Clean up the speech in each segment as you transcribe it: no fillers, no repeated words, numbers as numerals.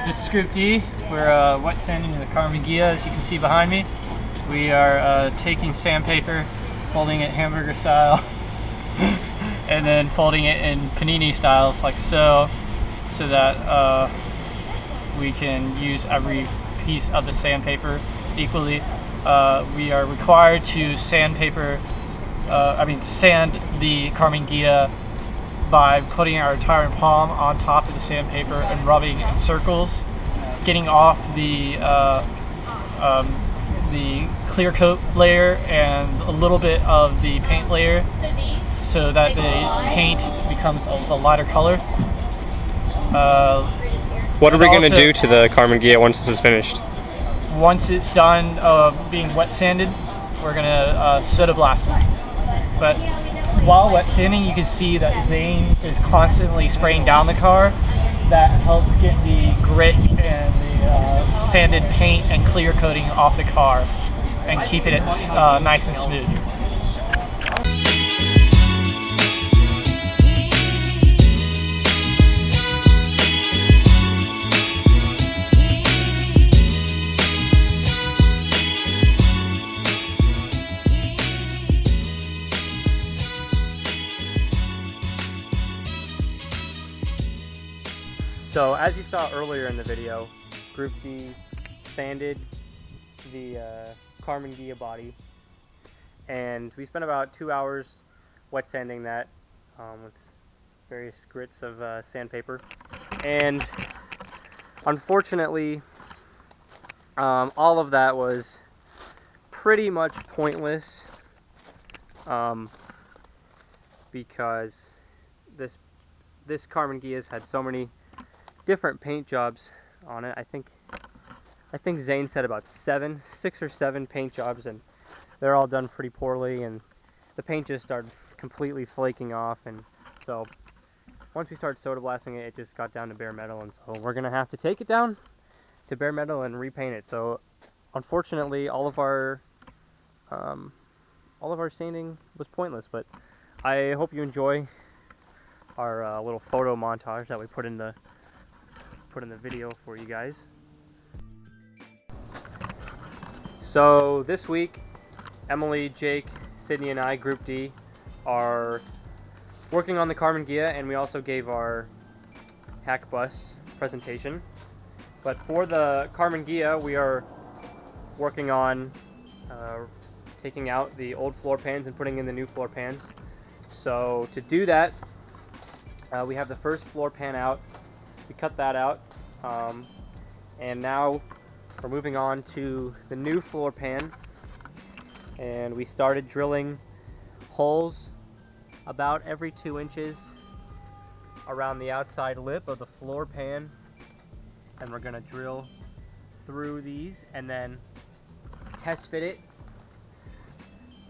This is Group D. We're wet sanding the Ghia, as you can see behind me. We are taking sandpaper, folding it hamburger style, and then folding it in panini styles like so, so that we can use every piece of the sandpaper equally. We are required to sand the Ghia by putting our entire palm on top of the sandpaper and rubbing in circles, getting off the clear coat layer and a little bit of the paint layer so that the paint becomes a lighter color. What are we going to do to the Ghia once this is finished? Once it's done being wet sanded, we're going to soda blast it. But while wet sanding, you can see that Zane is constantly spraying down the car. That helps get the grit and the sanded paint and clear coating off the car and keep it nice and smooth. So as you saw earlier in the video, Group D sanded the Ghia body, and we spent about 2 hours wet sanding that with various grits of sandpaper. And unfortunately, all of that was pretty much pointless because this Ghia's had so many different paint jobs on it. I think Zane said about 6 or 7 paint jobs, and they're all done pretty poorly, and the paint just started completely flaking off. And so once we started soda blasting it, it just got down to bare metal, and so we're gonna have to take it down to bare metal and repaint it. So unfortunately, all of our sanding was pointless, but I hope you enjoy our little photo montage that we put in the video for you guys. So this week, Emily, Jake, Sydney, and I, Group D, are working on the Ghia, and we also gave our hackbus presentation. But for the Ghia, we are working on taking out the old floor pans and putting in the new floor pans. So to do that, we have the first floor pan out. We cut that out, and now we're moving on to the new floor pan, and we started drilling holes about every 2 inches around the outside lip of the floor pan, and we're going to drill through these and then test fit it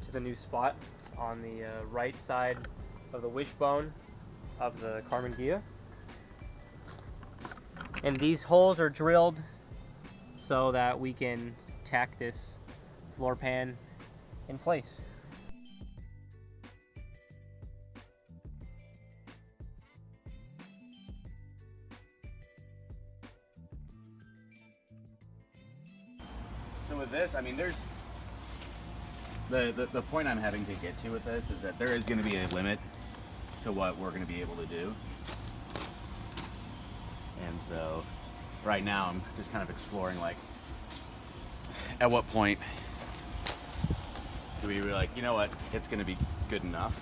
to the new spot on the right side of the wishbone of the Ghia. And these holes are drilled so that we can tack this floor pan in place. So with this, I mean, there's the point I'm having to get to with this is that there is going to be a limit to what we're going to be able to do. And so right now I'm just kind of exploring, like, at what point do we be like, you know what, it's going to be good enough.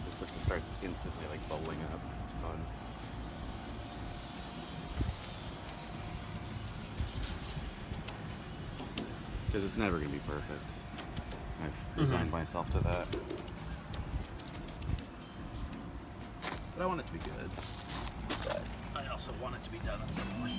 This stuff just starts instantly like bubbling up. It's fun. Because it's never going to be perfect. I've resigned myself to that. But I want it to be good. But I also want it to be done at some point.